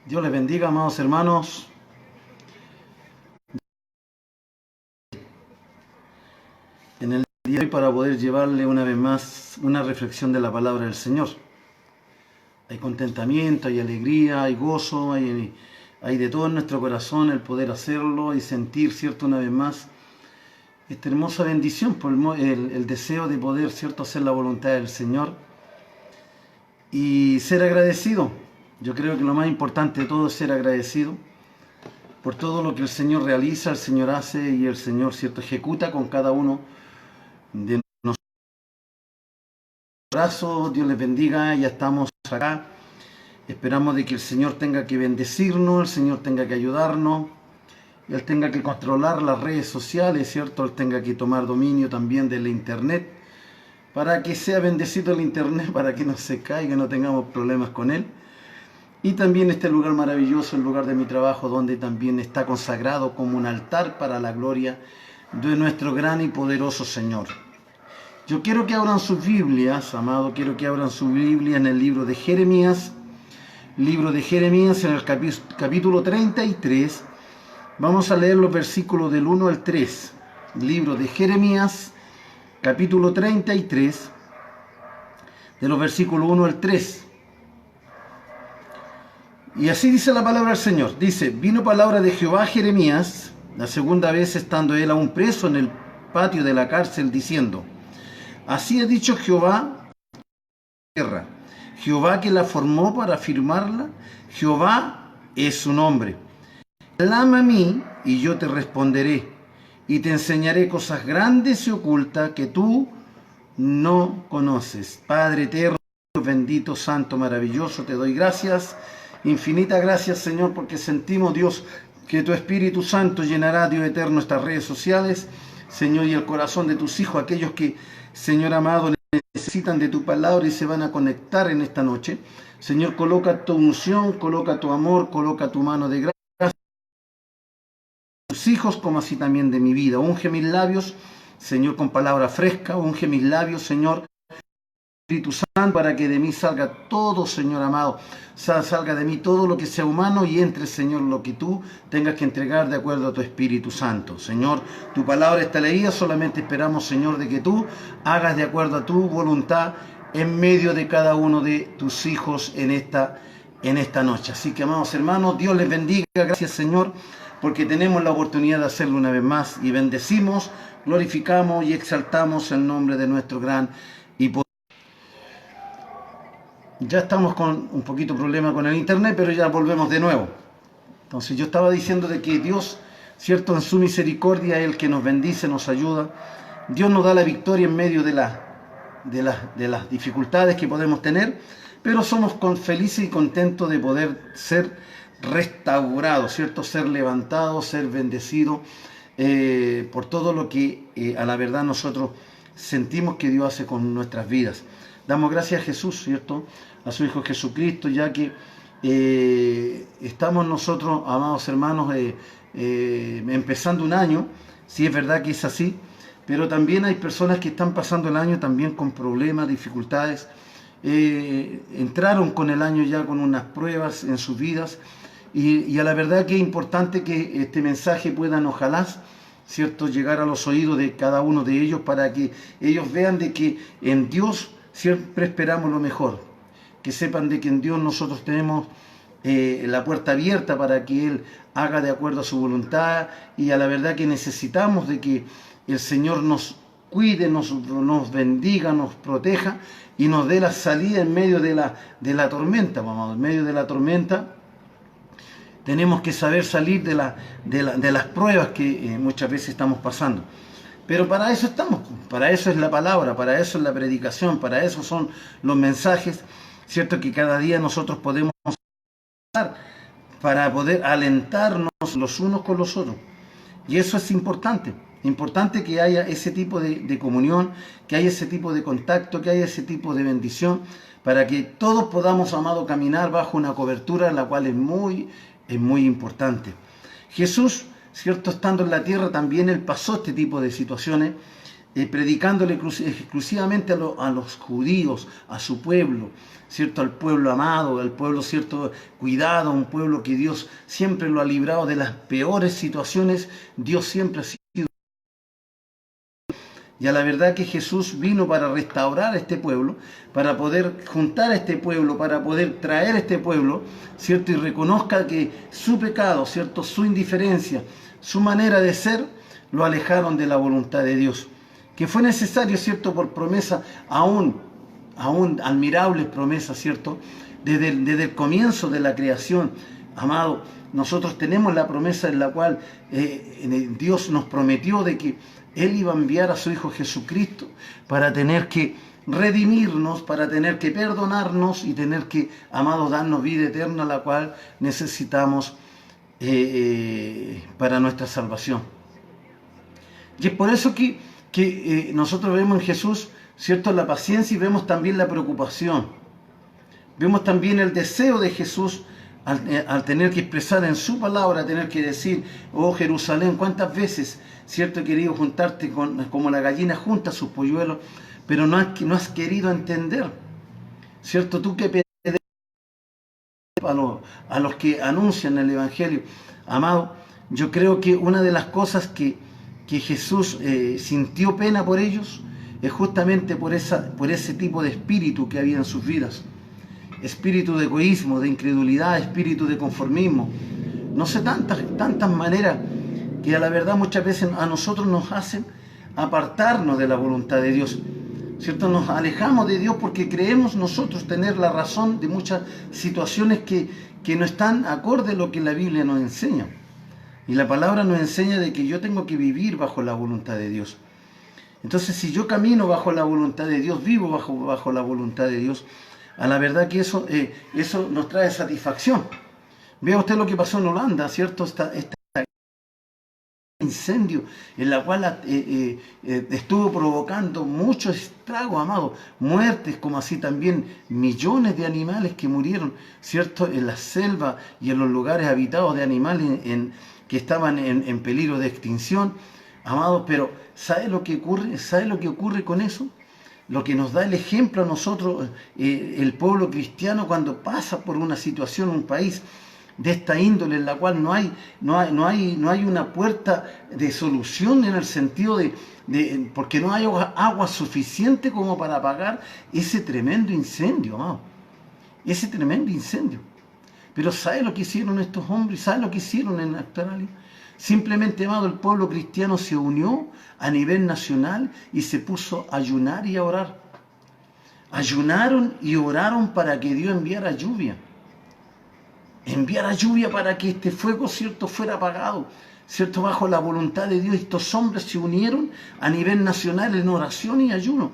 Dios les bendiga, amados hermanos. En el día de hoy para poder llevarle una vez más una reflexión de la palabra del Señor. Hay contentamiento, hay alegría, hay gozo, hay de todo en nuestro corazón el poder hacerlo y sentir, ¿cierto? Una vez más esta hermosa bendición por el deseo de poder, ¿cierto? Hacer la voluntad del Señor y ser agradecido. Yo creo que lo más importante de todo es ser agradecido por todo lo que el Señor realiza, el Señor hace y el Señor, ¿cierto?, ejecuta con cada uno de nosotros. Abrazos, Dios les bendiga, ya estamos acá. Esperamos de que el Señor tenga que bendecirnos, el Señor tenga que ayudarnos, Él tenga que controlar las redes sociales, ¿cierto? Él tenga que tomar dominio también de la Internet, para que sea bendecido el Internet, para que no se caiga, no tengamos problemas con Él. Y también este lugar maravilloso, el lugar de mi trabajo, donde también está consagrado como un altar para la gloria de nuestro gran y poderoso Señor. Yo quiero que abran sus Biblias, amado, quiero que abran su Biblia en el libro de Jeremías, en el capítulo 33. Vamos a leer los versículos del 1 al 3. Libro de Jeremías, capítulo 33, de los versículos 1 al 3. Y así dice la palabra del Señor. Dice: vino palabra de Jehová a Jeremías, la segunda vez estando él aún preso en el patio de la cárcel, diciendo: así ha dicho Jehová, tierra, Jehová que la formó para firmarla, Jehová es su nombre. Clama a mí y yo te responderé, y te enseñaré cosas grandes y ocultas que tú no conoces. Padre eterno, bendito, santo, maravilloso, te doy gracias, infinitas gracias, Señor, porque sentimos, Dios, que tu Espíritu Santo llenará, Dios eterno, estas redes sociales, Señor, y el corazón de tus hijos, aquellos que, Señor amado, necesitan de tu palabra y se van a conectar en esta noche. Señor, coloca tu unción, coloca tu amor, coloca tu mano de gracia tus hijos, como así también de mi vida. Unge mis labios, Señor, con palabra fresca. Unge mis labios, Señor, Espíritu Santo, para que de mí salga todo, Señor amado, salga de mí todo lo que sea humano y entre, Señor, lo que tú tengas que entregar de acuerdo a tu Espíritu Santo. Señor, tu palabra está leída, solamente esperamos, Señor, de que tú hagas de acuerdo a tu voluntad en medio de cada uno de tus hijos en esta noche. Así que, amados hermanos, Dios les bendiga. Gracias, Señor, porque tenemos la oportunidad de hacerlo una vez más y bendecimos, glorificamos y exaltamos el nombre de nuestro gran y poderoso. Ya estamos con un poquito problema con el internet, pero ya volvemos de nuevo. Entonces yo estaba diciendo de que Dios, cierto, en su misericordia es el que nos bendice, nos ayuda. Dios nos da la victoria en medio de las dificultades que podemos tener, pero somos felices y contentos de poder ser restaurados, ¿cierto? Ser levantados, ser bendecidos por todo lo que a la verdad nosotros sentimos que Dios hace con nuestras vidas. Damos gracias a Jesús, ¿cierto?, a su Hijo Jesucristo, ya que estamos nosotros, amados hermanos, empezando un año. Sí, es verdad que es así, pero también hay personas que están pasando el año también con problemas, dificultades. Entraron con el año ya con unas pruebas en sus vidas y a la verdad que es importante que este mensaje puedan, ojalá, ¿cierto?, llegar a los oídos de cada uno de ellos, para que ellos vean de que en Dios siempre esperamos lo mejor, que sepan de que en Dios nosotros tenemos la puerta abierta para que Él haga de acuerdo a su voluntad, y a la verdad que necesitamos de que el Señor nos cuide, nos bendiga, nos proteja y nos dé la salida en medio de la tormenta. Vamos, en medio de la tormenta tenemos que saber salir de las pruebas que muchas veces estamos pasando. Pero para eso estamos, para eso es la palabra, para eso es la predicación, para eso son los mensajes, ¿cierto?, que cada día nosotros podemos dar para poder alentarnos los unos con los otros. Y eso es importante que haya ese tipo de comunión, que haya ese tipo de contacto, que haya ese tipo de bendición, para que todos podamos, amado, caminar bajo una cobertura, la cual es muy importante. Jesús, ¿cierto?, estando en la tierra, también Él pasó este tipo de situaciones, predicándole exclusivamente a los judíos, a su pueblo, ¿cierto? Al pueblo amado, al pueblo, ¿cierto? Cuidado, un pueblo que Dios siempre lo ha librado de las peores situaciones. Dios siempre ha sido. Y a la verdad que Jesús vino para restaurar a este pueblo, para poder juntar a este pueblo, para poder traer a este pueblo, ¿cierto? Y reconozca que su pecado, ¿cierto? Su indiferencia, su manera de ser, lo alejaron de la voluntad de Dios. Que fue necesario, ¿cierto? Por promesa, aún admirables promesas, ¿cierto? Desde el comienzo de la creación, amado, nosotros tenemos la promesa en la cual Dios nos prometió de que Él iba a enviar a su Hijo Jesucristo para tener que redimirnos, para tener que perdonarnos y tener que, amados, darnos vida eterna, la cual necesitamos para nuestra salvación. Y es por eso que nosotros vemos en Jesús, ¿cierto?, la paciencia, y vemos también la preocupación. Vemos también el deseo de Jesús al tener que expresar en su palabra, tener que decir: oh Jerusalén, cuántas veces, ¿cierto?, he querido juntarte como la gallina junta sus polluelos, pero no has querido entender, ¿cierto? Tú que pedes a los que anuncian el Evangelio. Amado, yo creo que una de las cosas que Jesús sintió pena por ellos es justamente por ese tipo de espíritu que había en sus vidas. Espíritu de egoísmo, de incredulidad, espíritu de conformismo. No sé, tantas maneras que a la verdad muchas veces a nosotros nos hacen apartarnos de la voluntad de Dios, ¿cierto? Nos alejamos de Dios porque creemos nosotros tener la razón de muchas situaciones que no están acorde a lo que la Biblia nos enseña. Y la palabra nos enseña de que yo tengo que vivir bajo la voluntad de Dios. Entonces, si yo camino bajo la voluntad de Dios, vivo bajo la voluntad de Dios, a la verdad que eso nos trae satisfacción. Vea usted lo que pasó en Holanda, ¿cierto? Este incendio en la cual estuvo provocando mucho estrago, amado, muertes, como así también millones de animales que murieron, ¿cierto?, en la selva y en los lugares habitados de animales que estaban en peligro de extinción, amado. Pero ¿sabe lo que ocurre? ¿Sabe lo que ocurre con eso? Lo que nos da el ejemplo a nosotros, el pueblo cristiano, cuando pasa por una situación, un país de esta índole, en la cual no hay una puerta de solución, en el sentido porque no hay agua suficiente como para apagar ese tremendo incendio, amado. Ese tremendo incendio. Pero ¿sabe lo que hicieron estos hombres? ¿Sabe lo que hicieron en Australia? Simplemente, amado, el pueblo cristiano se unió a nivel nacional y se puso a ayunar y a orar. Ayunaron y oraron para que Dios enviara lluvia. Enviara lluvia para que este fuego, ¿cierto?, fuera apagado, ¿cierto?, bajo la voluntad de Dios. Estos hombres se unieron a nivel nacional en oración y ayuno.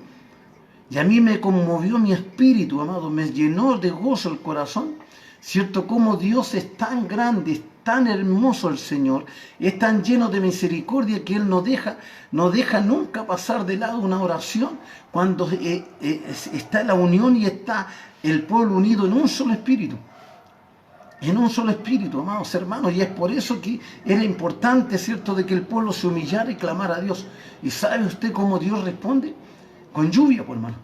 Y a mí me conmovió mi espíritu, amado, me llenó de gozo el corazón, ¿cierto?, como Dios es tan grande, es tan hermoso el Señor, es tan lleno de misericordia, que Él no deja nunca pasar de lado una oración cuando está la unión y está el pueblo unido en un solo espíritu. En un solo espíritu, amados hermanos. Y es por eso que era importante, ¿cierto?, de que el pueblo se humillara y clamara a Dios. ¿Y sabe usted cómo Dios responde? Con lluvia, pues, hermano.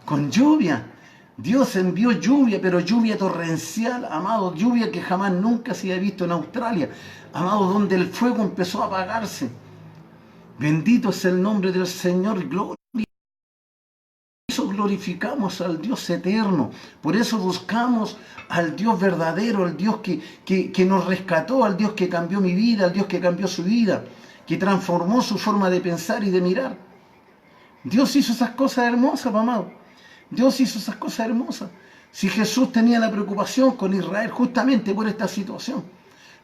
Con lluvia. Dios envió lluvia, pero lluvia torrencial, amado. Lluvia que jamás nunca se había visto en Australia, amado, donde el fuego empezó a apagarse. Bendito es el nombre del Señor. Gloria. Por eso glorificamos al Dios eterno, por eso buscamos al Dios verdadero, al Dios que nos rescató, al Dios que cambió mi vida, al Dios que cambió su vida, que transformó su forma de pensar y de mirar. Dios hizo esas cosas hermosas, amado. Dios hizo esas cosas hermosas. Si Jesús tenía la preocupación con Israel justamente por esta situación,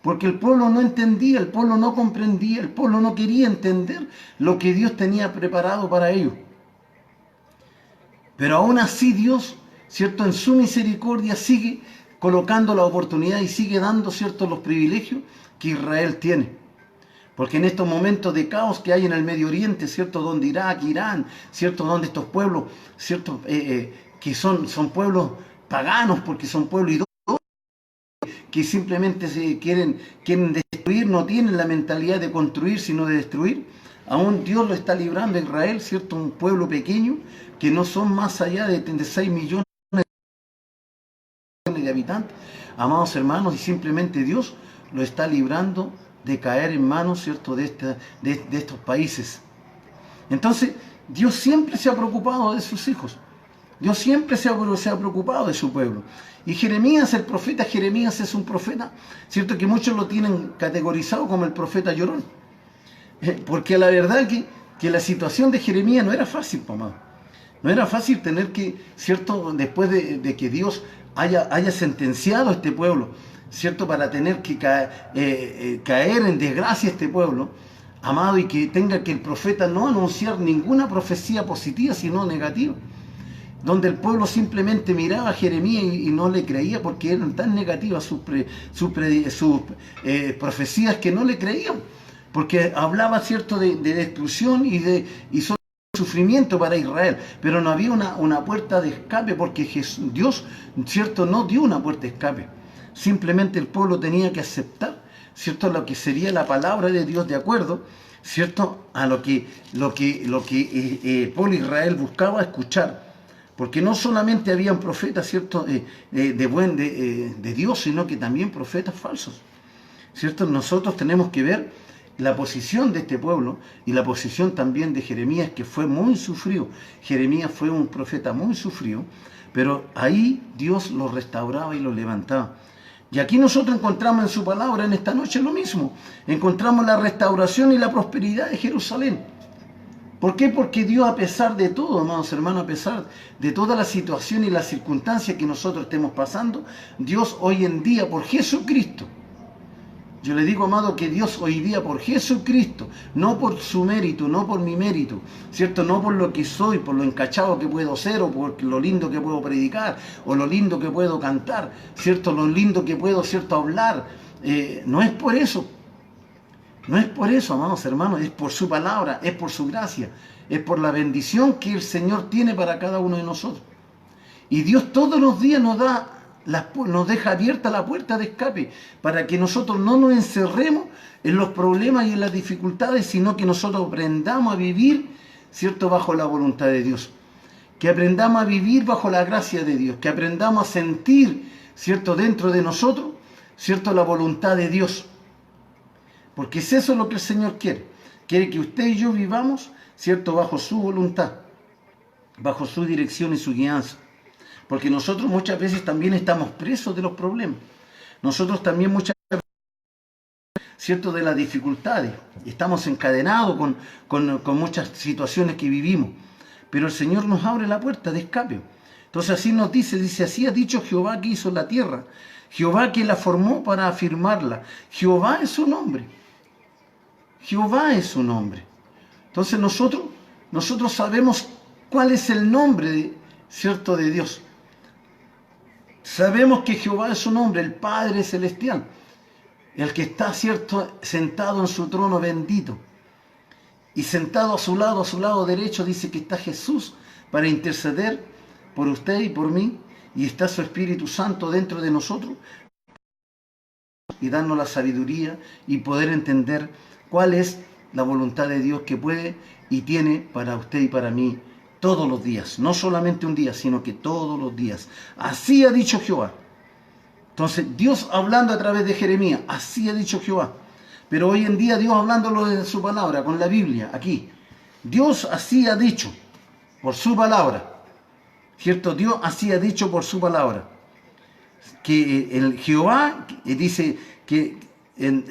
porque el pueblo no entendía, el pueblo no comprendía, el pueblo no quería entender lo que Dios tenía preparado para ellos. Pero aún así Dios, ¿cierto?, en su misericordia sigue colocando la oportunidad y sigue dando, ¿cierto?, los privilegios que Israel tiene. Porque en estos momentos de caos que hay en el Medio Oriente, ¿cierto?, donde Irak, Irán, ¿cierto?, donde estos pueblos, ¿cierto?, que son pueblos paganos, porque son pueblos idólatras, que simplemente quieren destruir, no tienen la mentalidad de construir, sino de destruir. aún Dios lo está librando a Israel, ¿cierto? Un pueblo pequeño que no son más allá de 36 millones de habitantes, amados hermanos, y simplemente Dios lo está librando de caer en manos, ¿cierto?, de estos países. Entonces, Dios siempre se ha preocupado de sus hijos. Dios siempre se ha preocupado de su pueblo. Y Jeremías, el profeta Jeremías, es un profeta, ¿cierto?, que muchos lo tienen categorizado como el profeta llorón. Porque la verdad que la situación de Jeremías no era fácil, amado. No era fácil tener que, ¿cierto?, después de que Dios haya sentenciado a este pueblo, ¿cierto?, para tener que caer en desgracia a este pueblo, amado, y que tenga que el profeta no anunciar ninguna profecía positiva, sino negativa, donde el pueblo simplemente miraba a Jeremías y no le creía porque eran tan negativas sus profecías que no le creían, porque hablaba, ¿cierto?, de destrucción y sufrimiento para Israel, pero no había una puerta de escape, porque Dios, ¿cierto?, no dio una puerta de escape. Simplemente el pueblo tenía que aceptar, ¿cierto?, lo que sería la palabra de Dios, de acuerdo, ¿cierto?, a lo que el pueblo de Israel buscaba escuchar. Porque no solamente habían profetas, ¿cierto?, de Dios, sino que también profetas falsos, ¿cierto? Nosotros tenemos que ver la posición de este pueblo y la posición también de Jeremías, que fue muy sufrido. Jeremías fue un profeta muy sufrido, pero ahí Dios lo restauraba y lo levantaba. Y aquí nosotros encontramos en su palabra en esta noche lo mismo. Encontramos la restauración y la prosperidad de Jerusalén. ¿Por qué? Porque Dios, a pesar de todo, amados hermanos, a pesar de toda la situación y las circunstancias que nosotros estemos pasando, Dios hoy en día, por Jesucristo, yo le digo, amado, que Dios hoy día, por Jesucristo, no por su mérito, no por mi mérito, ¿cierto? No por lo que soy, por lo encachado que puedo ser, o por lo lindo que puedo predicar, o lo lindo que puedo cantar, ¿cierto? Lo lindo que puedo, ¿cierto?, hablar. No es por eso. No es por eso, amados hermanos, es por su palabra, es por su gracia, es por la bendición que el Señor tiene para cada uno de nosotros. Y Dios todos los días nos deja abierta la puerta de escape para que nosotros no nos encerremos en los problemas y en las dificultades, sino que nosotros aprendamos a vivir, ¿cierto?, bajo la voluntad de Dios. Que aprendamos a vivir bajo la gracia de Dios, que aprendamos a sentir, ¿cierto?, dentro de nosotros, ¿cierto?, la voluntad de Dios. Porque es eso lo que el Señor quiere. Quiere que usted y yo vivamos, ¿cierto?, bajo su voluntad, bajo su dirección y su guianza. Porque nosotros muchas veces también estamos presos de los problemas. Nosotros también muchas veces, ¿cierto?, de las dificultades. Estamos encadenados con muchas situaciones que vivimos. Pero el Señor nos abre la puerta de escape. Entonces así nos dice, así ha dicho Jehová que hizo la tierra. Jehová que la formó para afirmarla. Jehová es su nombre. Jehová es su nombre. Entonces nosotros sabemos cuál es el nombre, ¿cierto?, de Dios. Sabemos que Jehová es su nombre, el Padre Celestial, el que está, ¿cierto?, sentado en su trono bendito. Y sentado a su lado derecho, dice que está Jesús para interceder por usted y por mí, y está su Espíritu Santo dentro de nosotros y darnos la sabiduría y poder entender cuál es la voluntad de Dios que puede y tiene para usted y para mí todos los días. No solamente un día, sino que todos los días. Así ha dicho Jehová. Entonces, Dios hablando a través de Jeremías, así ha dicho Jehová. Pero hoy en día Dios hablándolo de su palabra, con la Biblia, aquí. Dios así ha dicho, por su palabra. ¿Cierto? Dios así ha dicho por su palabra. Que el Jehová dice que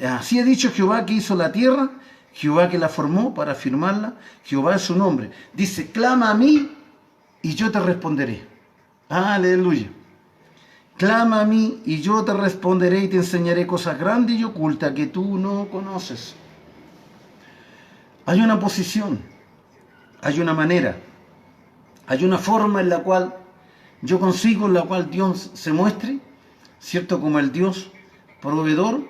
así ha dicho Jehová que hizo la tierra, Jehová que la formó para afirmarla, Jehová es su nombre. Dice, clama a mí y yo te responderé. Aleluya. Clama a mí y yo te responderé y te enseñaré cosas grandes y ocultas que tú no conoces. Hay una posición, hay una manera, hay una forma en la cual yo consigo, en la cual Dios se muestre, ¿cierto? Como el Dios proveedor,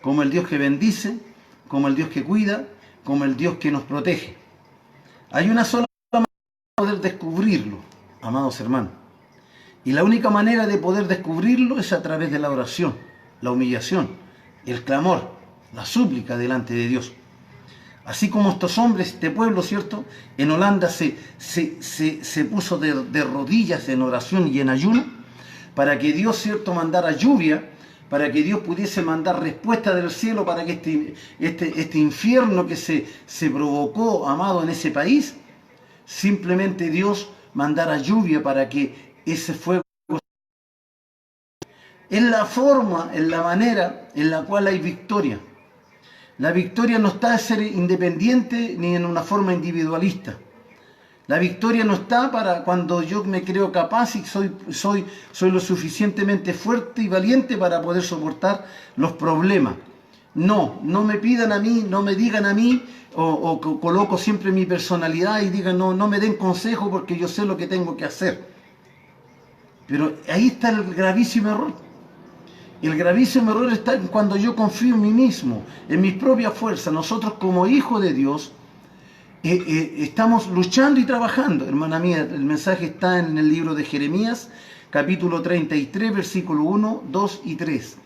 como el Dios que bendice, como el Dios que cuida, como el Dios que nos protege. Hay una sola manera de poder descubrirlo, amados hermanos. Y la única manera de poder descubrirlo es a través de la oración, la humillación, el clamor, la súplica delante de Dios. Así como estos hombres, este pueblo, ¿cierto? En Holanda se puso de rodillas en oración y en ayuno para que Dios, ¿cierto?, mandara lluvia, para que Dios pudiese mandar respuesta del cielo para que este infierno que se provocó, amado, en ese país, simplemente Dios mandara lluvia para que ese fuego... Es la forma, es la manera en la cual hay victoria. La victoria no está en ser independiente ni en una forma individualista. La victoria no está para cuando yo me creo capaz y soy lo suficientemente fuerte y valiente para poder soportar los problemas. No me pidan a mí, no me digan a mí, o coloco siempre mi personalidad y digan, no me den consejo porque yo sé lo que tengo que hacer. Pero ahí está el gravísimo error. El gravísimo error está en cuando yo confío en mí mismo, en mis propias fuerzas. Nosotros como hijos de Dios estamos luchando y trabajando. Hermana mía, el mensaje está en el libro de Jeremías, capítulo 33, versículo 1, 2 y 3.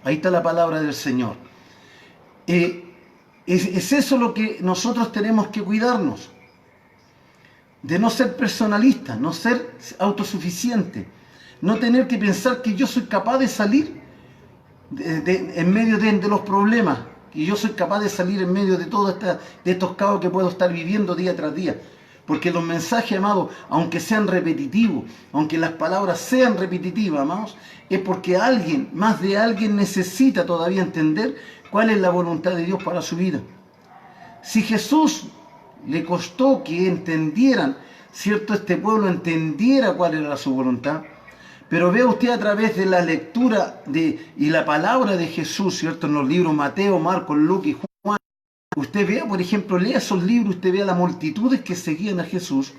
Ahí está la palabra del Señor. Es eso lo que nosotros tenemos que cuidarnos. De no ser personalista, no ser autosuficiente. No tener que pensar que yo soy capaz de salir en medio de los problemas, y yo soy capaz de salir en medio de todos estos caos que puedo estar viviendo día tras día. Porque los mensajes, amados, aunque sean repetitivos, aunque las palabras sean repetitivas, amados, es porque alguien, más de alguien, necesita todavía entender cuál es la voluntad de Dios para su vida. Si Jesús le costó que entendieran, ¿cierto?, este pueblo entendiera cuál era su voluntad. Pero vea usted a través de la lectura y la palabra de Jesús, ¿cierto?, en los libros Mateo, Marcos, Lucas y Juan. Usted vea, por ejemplo, lea esos libros, usted vea las multitudes que seguían a Jesús.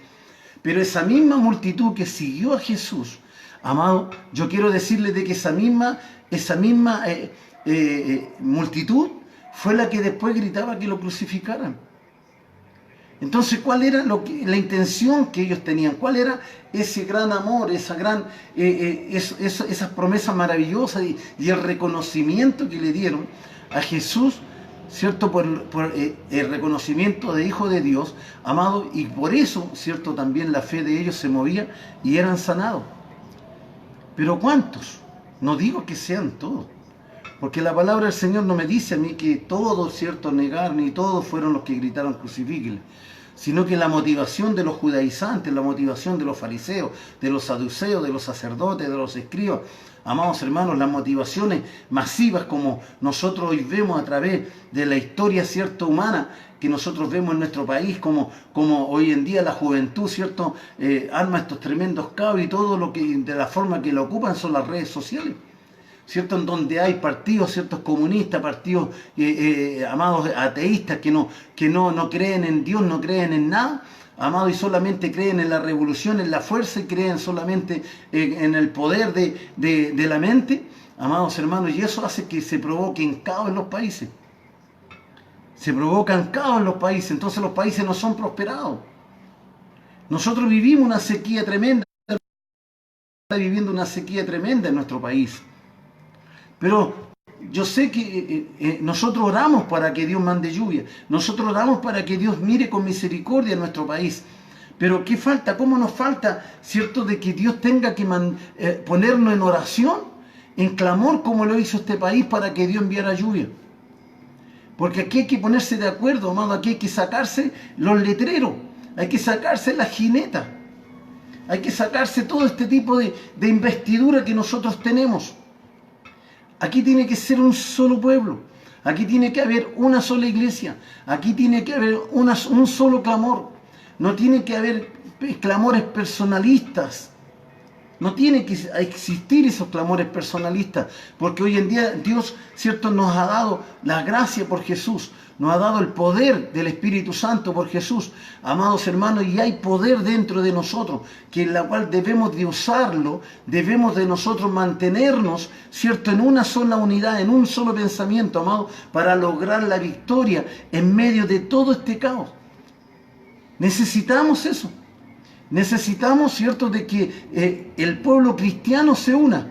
Pero esa misma multitud que siguió a Jesús, amado, yo quiero decirle de que esa misma multitud fue la que después gritaba que lo crucificaran. Entonces, ¿cuál era la intención que ellos tenían? ¿Cuál era ese gran amor, esas promesas maravillosas y el reconocimiento que le dieron a Jesús, ¿cierto? Por el reconocimiento de Hijo de Dios, amado, y por eso, ¿cierto?, también la fe de ellos se movía y eran sanados. Pero ¿cuántos? No digo que sean todos, porque la palabra del Señor no me dice a mí que todos, ¿cierto?, negar, ni todos fueron los que gritaron crucifíquenle, sino que la motivación de los judaizantes, la motivación de los fariseos, de los saduceos, de los sacerdotes, de los escribas, amados hermanos, las motivaciones masivas como nosotros hoy vemos a través de la historia, ¿cierto?, humana, que nosotros vemos en nuestro país, como hoy en día la juventud, ¿cierto?, arma estos tremendos caos, y todo lo que, de la forma que lo ocupan, son las redes sociales, ¿cierto?, en donde hay partidos, ciertos comunistas, partidos, amados, ateístas, que no creen en Dios, no creen en nada, amados, y solamente creen en la revolución, en la fuerza, y creen solamente en el poder de la mente, amados hermanos, y eso hace que se provoquen caos en los países. Se provocan caos en los países, entonces los países no son prosperados. Nosotros vivimos una sequía tremenda, está viviendo una sequía tremenda en nuestro país. Pero yo sé que nosotros oramos para que Dios mande lluvia. Nosotros oramos para que Dios mire con misericordia a nuestro país. Pero ¿qué falta? ¿Cómo nos falta, cierto, de que Dios tenga que ponernos en oración, en clamor, como lo hizo este país, para que Dios enviara lluvia? Porque aquí hay que ponerse de acuerdo, amado. Aquí hay que sacarse los letreros, hay que sacarse las jinetas, hay que sacarse todo este tipo de investidura que nosotros tenemos. Aquí tiene que ser un solo pueblo, aquí tiene que haber una sola iglesia, aquí tiene que haber un solo clamor. No tiene que haber clamores personalistas, no tiene que existir esos clamores personalistas, porque hoy en día Dios, ¿cierto?, nos ha dado la gracia por Jesús, nos ha dado el poder del Espíritu Santo por Jesús, amados hermanos, y hay poder dentro de nosotros, que en la cual debemos de usarlo, debemos de nosotros mantenernos, ¿cierto?, en una sola unidad, en un solo pensamiento, amados, para lograr la victoria en medio de todo este caos. Necesitamos eso. Necesitamos, ¿cierto?, de que el pueblo cristiano se una.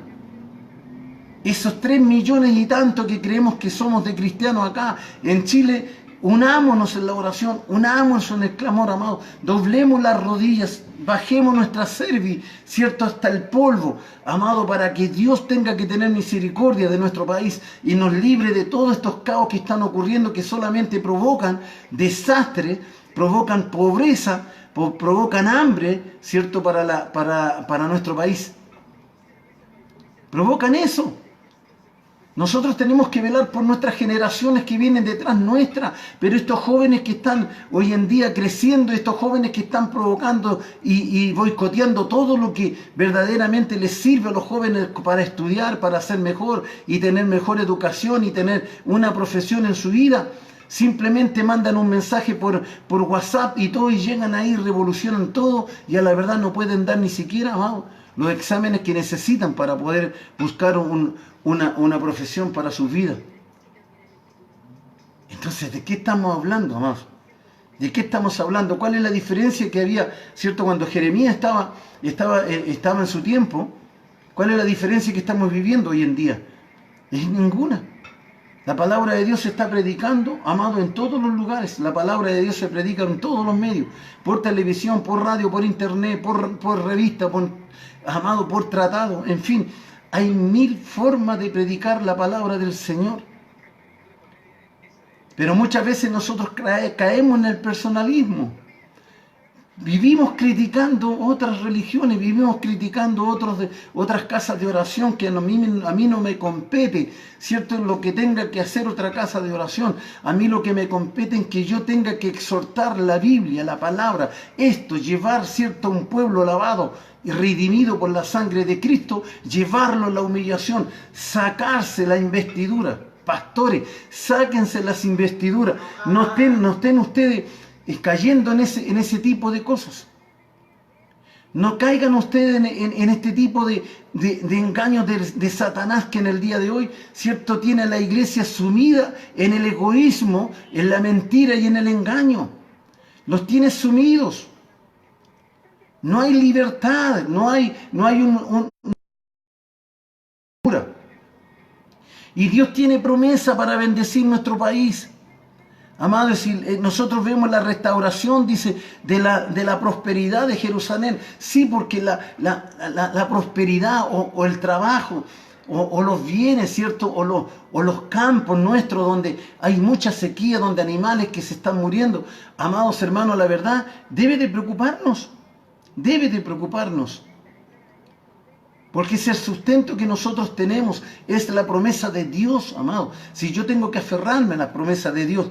Esos 3 millones y tanto que creemos que somos de cristianos acá en Chile, Unámonos en la oración, unámonos en el clamor, amado. Doblemos las rodillas, bajemos nuestra cerviz, ¿cierto? Hasta el polvo, amado, para que Dios tenga que tener misericordia de nuestro país y nos libre de todos estos caos que están ocurriendo, que solamente provocan desastre, provocan pobreza, provocan hambre, ¿cierto? Para nuestro país. Provocan eso. Nosotros tenemos que velar por nuestras generaciones que vienen detrás nuestra, pero estos jóvenes que están hoy en día creciendo, estos jóvenes que están provocando y boicoteando todo lo que verdaderamente les sirve a los jóvenes para estudiar, para ser mejor y tener mejor educación y tener una profesión en su vida, simplemente mandan un mensaje por WhatsApp y todo, y llegan ahí, revolucionan todo, y a la verdad no pueden dar ni siquiera, amado, los exámenes que necesitan para poder buscar una profesión para su vida. Entonces, ¿de qué estamos hablando, amados? ¿De qué estamos hablando? ¿Cuál es la diferencia que había, cierto, cuando Jeremías estaba en su tiempo? ¿Cuál es la diferencia que estamos viviendo hoy en día? Es ninguna. La palabra de Dios se está predicando, amado, en todos los lugares. La palabra de Dios se predica en todos los medios. Por televisión, por radio, por internet, por revista, amado, por tratado, en fin. Hay 1000 formas de predicar la palabra del Señor. Pero muchas veces nosotros caemos en el personalismo. Vivimos criticando otras religiones, vivimos criticando otras casas de oración que a mí no me compete, ¿cierto? Lo que tenga que hacer otra casa de oración. A mí lo que me compete es que yo tenga que exhortar la Biblia, la palabra. Esto, llevar, ¿cierto?, a un pueblo lavado y redimido por la sangre de Cristo, llevarlo a la humillación, sacarse la investidura. Pastores, sáquense las investiduras. No estén ustedes cayendo en ese tipo de cosas. No caigan ustedes en este tipo de engaños de Satanás, que en el día de hoy, ¿cierto?, tiene a la iglesia sumida en el egoísmo, en la mentira y en el engaño. Los tiene sumidos. No hay libertad, no hay y Dios tiene promesa para bendecir nuestro país. Amados, si nosotros vemos la restauración, dice, de la prosperidad de Jerusalén. Sí, porque la prosperidad o el trabajo o los bienes, ¿cierto? O los campos nuestros donde hay mucha sequía, donde animales que se están muriendo. Amados hermanos, la verdad debe de preocuparnos. Debe de preocuparnos. Porque si el sustento que nosotros tenemos es la promesa de Dios, amado. Si yo tengo que aferrarme a la promesa de Dios,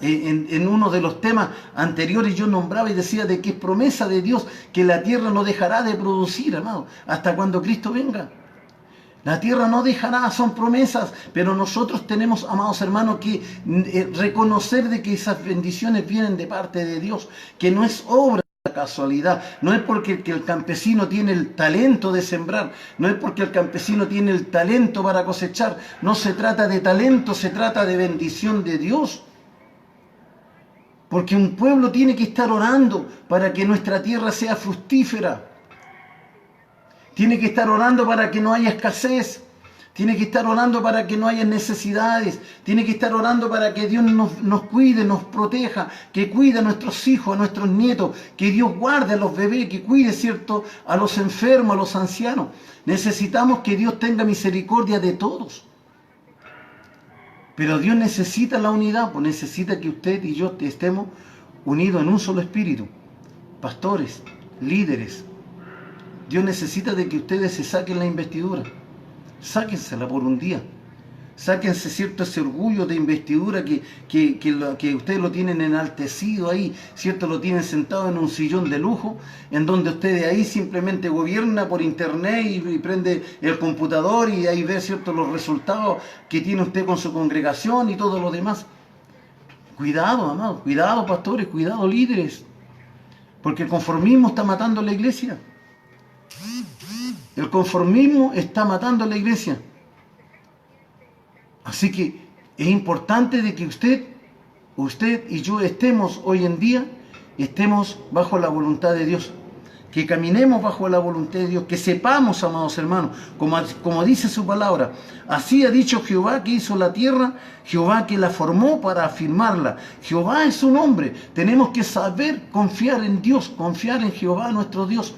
en uno de los temas anteriores yo nombraba y decía de que es promesa de Dios que la tierra no dejará de producir, amado, hasta cuando Cristo venga. La tierra no dejará, son promesas, pero nosotros tenemos, amados hermanos, que reconocer de que esas bendiciones vienen de parte de Dios, que no es obra de casualidad, no es porque el campesino tiene el talento de sembrar, no es porque el campesino tiene el talento para cosechar, no se trata de talento, se trata de bendición de Dios. Porque un pueblo tiene que estar orando para que nuestra tierra sea fructífera. Tiene que estar orando para que no haya escasez. Tiene que estar orando para que no haya necesidades. Tiene que estar orando para que Dios nos cuide, nos proteja, que cuide a nuestros hijos, a nuestros nietos, que Dios guarde a los bebés, que cuide, ¿cierto?, a los enfermos, a los ancianos. Necesitamos que Dios tenga misericordia de todos. Pero Dios necesita la unidad, pues necesita que usted y yo estemos unidos en un solo espíritu. Pastores, líderes. Dios necesita de que ustedes se saquen la investidura. Sáquensela por un día. Sáquense, ¿cierto?, ese orgullo de investidura que ustedes lo tienen enaltecido ahí, ¿cierto? Lo tienen sentado en un sillón de lujo, en donde ustedes ahí simplemente gobierna por internet y prende el computador y ahí ve, ¿cierto?, los resultados que tiene usted con su congregación y todo lo demás. Cuidado, amados, cuidado, pastores, cuidado, líderes, porque el conformismo está matando a la iglesia. El conformismo está matando a la iglesia. Así que es importante de que usted y yo estemos hoy en día, estemos bajo la voluntad de Dios. que caminemos bajo la voluntad de Dios, que sepamos, amados hermanos, como dice su palabra, así ha dicho Jehová que hizo la tierra, Jehová que la formó para afirmarla. Jehová es su nombre. Tenemos que saber confiar en Dios, confiar en Jehová nuestro Dios.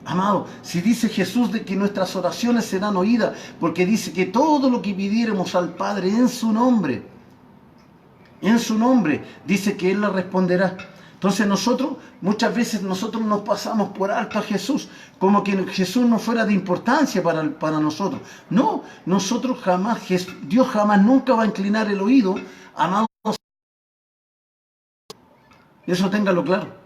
Amado, si dice Jesús de que nuestras oraciones serán oídas, porque dice que todo lo que pidiéramos al Padre en su nombre, dice que Él la responderá. Entonces muchas veces nosotros nos pasamos por alto a Jesús, como que Jesús no fuera de importancia para nosotros. No, nosotros jamás, Dios jamás nunca va a inclinar el oído, amados. Eso téngalo claro.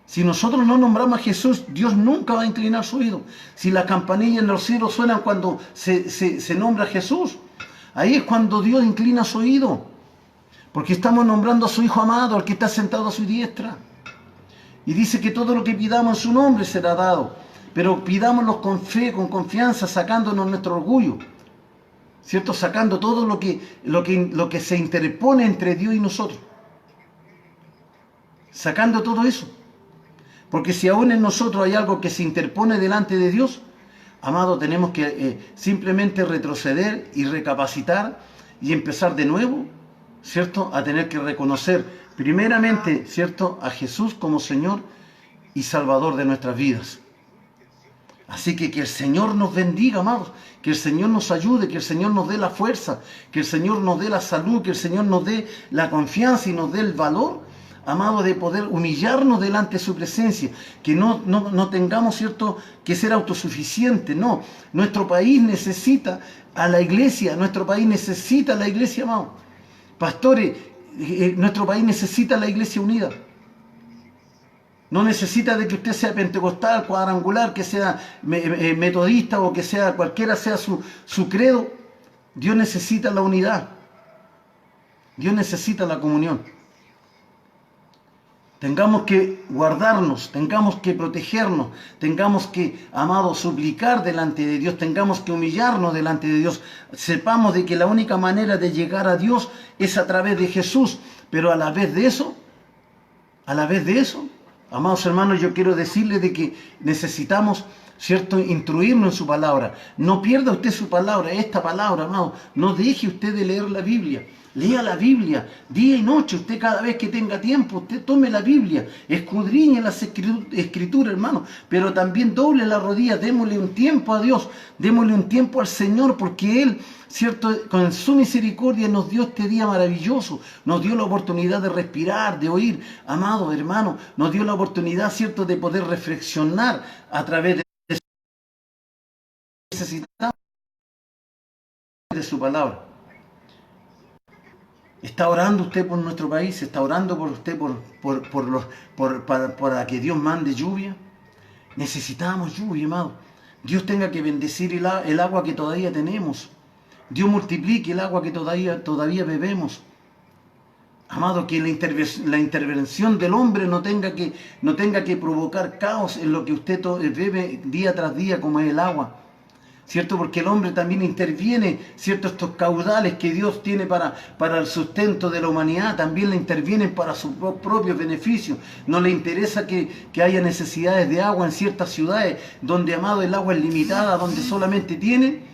Si nosotros no nombramos a Jesús, Dios nunca va a inclinar su oído. Si las campanillas en los cielos suenan cuando se nombra a Jesús, ahí es cuando Dios inclina su oído. Porque estamos nombrando a su Hijo amado, al que está sentado a su diestra. Y dice que todo lo que pidamos en su nombre será dado. Pero pidámoslo con fe, con confianza, sacándonos nuestro orgullo. ¿Cierto? Sacando todo lo que se interpone entre Dios y nosotros. Sacando todo eso. Porque si aún en nosotros hay algo que se interpone delante de Dios, amado, tenemos que simplemente retroceder y recapacitar y empezar de nuevo, ¿cierto? A tener que reconocer primeramente, ¿cierto?, a Jesús como Señor y Salvador de nuestras vidas. Así que el Señor nos bendiga, amados, que el Señor nos ayude, que el Señor nos dé la fuerza, que el Señor nos dé la salud, que el Señor nos dé la confianza y nos dé el valor, amado, de poder humillarnos delante de su presencia, que no tengamos, ¿cierto?, que ser autosuficientes. No, nuestro país necesita a la iglesia, nuestro país necesita a la iglesia, amado. Pastores, nuestro país necesita a la iglesia unida. No necesita de que usted sea pentecostal, cuadrangular, que sea metodista o que sea cualquiera sea su credo. Dios necesita la unidad. Dios necesita la comunión. Tengamos que guardarnos, tengamos que protegernos, tengamos que, amados, suplicar delante de Dios, tengamos que humillarnos delante de Dios. Sepamos de que la única manera de llegar a Dios es a través de Jesús, pero a la vez de eso, amados hermanos, yo quiero decirles de que necesitamos, ¿cierto?, instruirnos en su palabra. No pierda usted su palabra, esta palabra, amado. No deje usted de leer la Biblia. Lea la Biblia día y noche. Usted cada vez que tenga tiempo, usted tome la Biblia, escudriñe las escrituras, hermano. Pero también doble la rodilla, démosle un tiempo a Dios, démosle un tiempo al Señor, porque Él, ¿cierto?, con su misericordia nos dio este día maravilloso. Nos dio la oportunidad de respirar, de oír, amado hermano. Nos dio la oportunidad, ¿cierto?, de poder reflexionar a través de necesitamos de su palabra. ¿Está orando usted por nuestro país? ¿Está orando por usted para que Dios mande lluvia? Necesitamos lluvia, amado. Dios tenga que bendecir el agua que todavía tenemos. Dios multiplique el agua que todavía bebemos. Amado, que la intervención del hombre no tenga que provocar caos en lo que usted bebe día tras día, como es el agua. ¿Cierto? Porque el hombre también interviene, ¿cierto? Estos caudales que Dios tiene para el sustento de la humanidad, también le intervienen para sus propios beneficios. No le interesa que haya necesidades de agua en ciertas ciudades, donde, amado, el agua es limitada, donde solamente tienen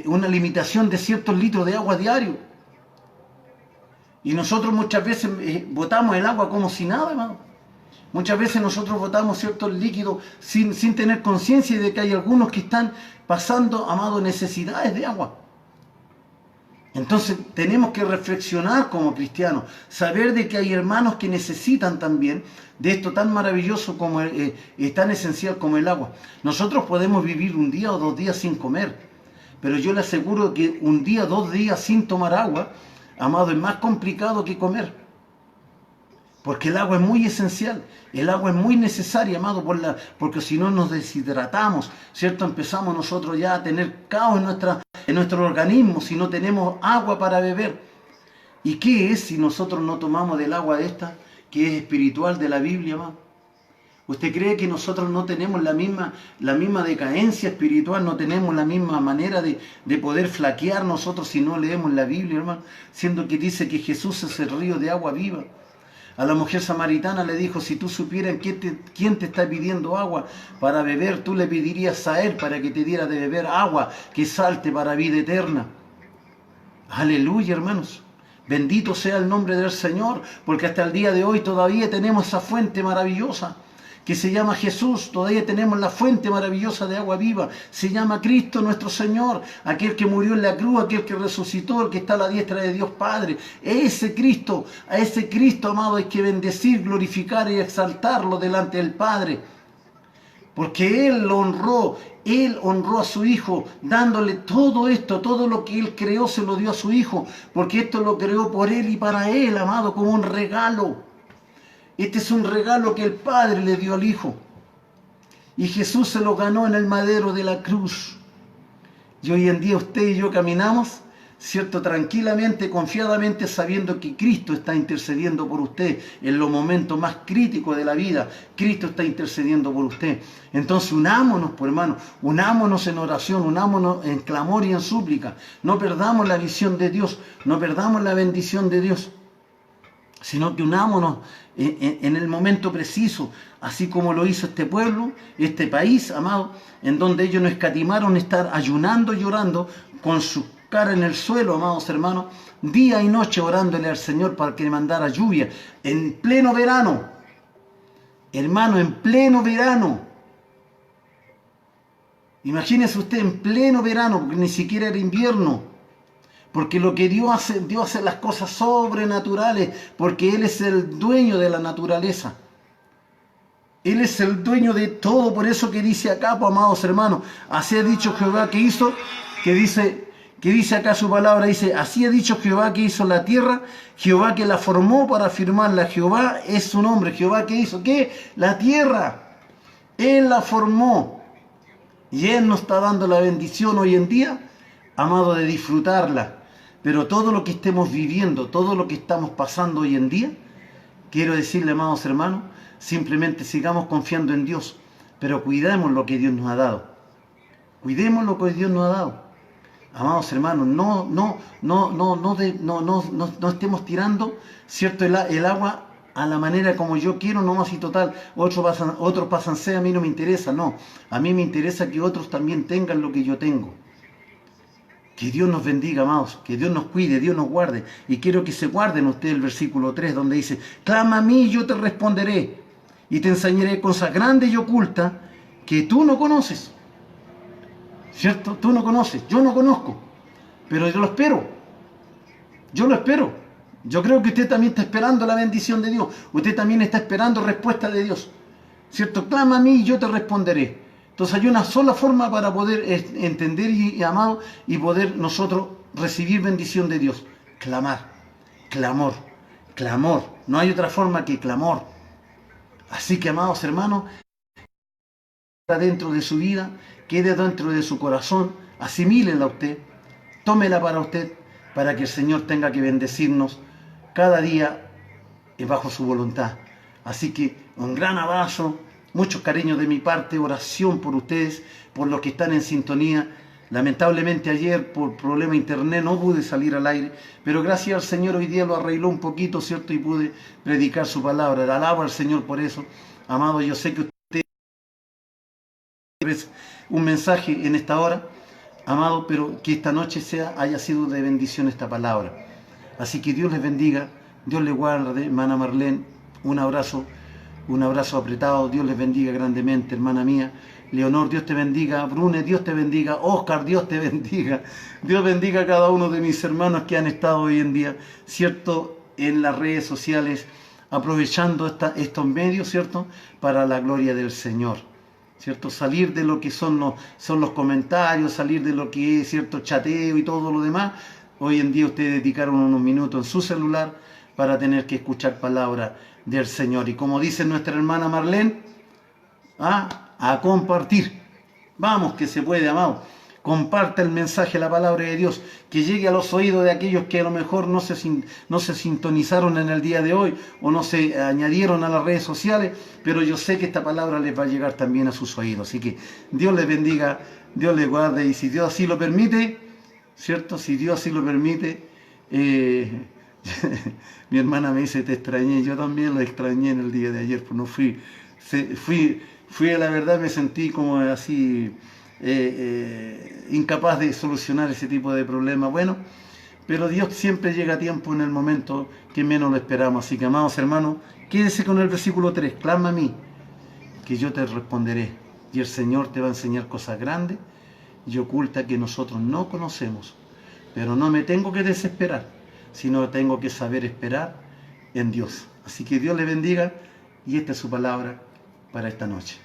una limitación de ciertos litros de agua diario. Y nosotros muchas veces botamos el agua como si nada, amado. Muchas veces nosotros botamos ciertos líquidos sin tener conciencia de que hay algunos que están pasando, amado, necesidades de agua. Entonces tenemos que reflexionar como cristianos, saber de que hay hermanos que necesitan también de esto tan maravilloso como tan esencial como el agua. Nosotros podemos vivir un día o 2 días sin comer, pero yo le aseguro que un día, 2 días sin tomar agua, amado, es más complicado que comer. Porque el agua es muy esencial, el agua es muy necesaria, amado, porque si no nos deshidratamos, ¿cierto? Empezamos nosotros ya a tener caos en nuestro organismo si no tenemos agua para beber. ¿Y qué es si nosotros no tomamos del agua esta, que es espiritual de la Biblia, amado? ¿Usted cree que nosotros no tenemos la misma decadencia espiritual, no tenemos la misma manera de poder flaquear nosotros si no leemos la Biblia, hermano? Siendo que dice que Jesús es el río de agua viva. A la mujer samaritana le dijo, si tú supieras quién te está pidiendo agua para beber, tú le pedirías a él para que te diera de beber agua que salte para vida eterna. Aleluya, hermanos. Bendito sea el nombre del Señor, porque hasta el día de hoy todavía tenemos esa fuente maravillosa que se llama Jesús. Todavía tenemos la fuente maravillosa de agua viva. Se llama Cristo nuestro Señor, aquel que murió en la cruz, aquel que resucitó, el que está a la diestra de Dios Padre. A ese Cristo, amado, hay que bendecir, glorificar y exaltarlo delante del Padre. Porque Él lo honró, Él honró a su Hijo, dándole todo esto, todo lo que Él creó se lo dio a su Hijo, porque esto lo creó por Él y para Él, amado, como un regalo. Este es un regalo que el Padre le dio al Hijo. Y Jesús se lo ganó en el madero de la cruz. Y hoy en día usted y yo caminamos, ¿cierto? Tranquilamente, confiadamente, sabiendo que Cristo está intercediendo por usted en los momentos más críticos de la vida. Cristo está intercediendo por usted. Entonces unámonos, pues, hermano, unámonos en oración, unámonos en clamor y en súplica. No perdamos la visión de Dios, no perdamos la bendición de Dios, sino que unámonos en el momento preciso, así como lo hizo este pueblo, este país, amado, en donde ellos no escatimaron estar ayunando, llorando, con su cara en el suelo, amados hermanos, día y noche orándole al Señor para que le mandara lluvia, en pleno verano, hermano, en pleno verano. Imagínese usted en pleno verano, porque ni siquiera era invierno. Porque lo que Dios hace las cosas sobrenaturales, porque Él es el dueño de la naturaleza. Él es el dueño de todo, por eso que dice acá, pues, amados hermanos, así ha dicho Jehová que hizo, que dice acá su palabra, dice, así ha dicho Jehová que hizo la tierra, Jehová que la formó para afirmarla, Jehová es su nombre, Jehová que hizo, ¿qué? La tierra, Él la formó, y Él nos está dando la bendición hoy en día, amado, de disfrutarla. Pero todo lo que estemos viviendo, todo lo que estamos pasando hoy en día, quiero decirle, amados hermanos, simplemente sigamos confiando en Dios, pero cuidemos lo que Dios nos ha dado. Cuidemos lo que Dios nos ha dado. Amados hermanos, no estemos tirando, ¿cierto?, el agua a la manera como yo quiero, nomás y total, otros pasan sed, a mí no me interesa, no. A mí me interesa que otros también tengan lo que yo tengo. Que Dios nos bendiga, amados, que Dios nos cuide, Dios nos guarde. Y quiero que se guarden ustedes el versículo 3, donde dice, clama a mí y yo te responderé, y te enseñaré cosas grandes y ocultas que tú no conoces. ¿Cierto? Tú no conoces, yo no conozco, pero yo lo espero. Yo lo espero. Yo creo que usted también está esperando la bendición de Dios. Usted también está esperando respuesta de Dios. ¿Cierto? Clama a mí y yo te responderé. Entonces hay una sola forma para poder entender y amado, y poder nosotros recibir bendición de Dios. Clamar, clamor, clamor. No hay otra forma que clamor. Así que, amados hermanos, quede dentro de su vida, quede dentro de su corazón, asimílela usted, tómela para usted, para que el Señor tenga que bendecirnos cada día bajo su voluntad. Así que un gran abrazo. Muchos cariños de mi parte, oración por ustedes, por los que están en sintonía. Lamentablemente ayer por problema de internet no pude salir al aire, pero gracias al Señor hoy día lo arregló un poquito, ¿cierto? Y pude predicar su palabra. Le alabo al Señor por eso. Amado, yo sé que usted un mensaje en esta hora, amado, pero que esta noche haya sido de bendición esta palabra. Así que Dios les bendiga, Dios les guarde, hermana Marlene, un abrazo apretado, Dios les bendiga grandemente, hermana mía. Leonor, Dios te bendiga. Brune, Dios te bendiga. Oscar, Dios te bendiga. Dios bendiga a cada uno de mis hermanos que han estado hoy en día, ¿cierto?, en las redes sociales, aprovechando estos medios, ¿cierto?, para la gloria del Señor, ¿cierto? Salir de lo que son los comentarios, salir de lo que es, ¿cierto?, chateo y todo lo demás. Hoy en día ustedes dedicaron unos minutos en su celular para tener que escuchar palabra del Señor. Y como dice nuestra hermana Marlene, a compartir. Vamos, que se puede, amado. Comparta el mensaje, la palabra de Dios, que llegue a los oídos de aquellos que a lo mejor no se sintonizaron en el día de hoy o no se añadieron a las redes sociales, pero yo sé que esta palabra les va a llegar también a sus oídos. Así que Dios les bendiga, Dios les guarde, y si Dios así lo permite, ¿cierto? Si Dios así lo permite, mi hermana me dice, te extrañé, yo también lo extrañé en el día de ayer, pues no fui, la verdad me sentí como así, incapaz de solucionar ese tipo de problemas. Bueno, pero Dios siempre llega a tiempo en el momento que menos lo esperamos. Así que, amados hermanos, quédese con el versículo 3, clama a mí, que yo te responderé, y el Señor te va a enseñar cosas grandes y ocultas que nosotros no conocemos. Pero no me tengo que desesperar, sino tengo que saber esperar en Dios. Así que Dios le bendiga, y esta es su palabra para esta noche.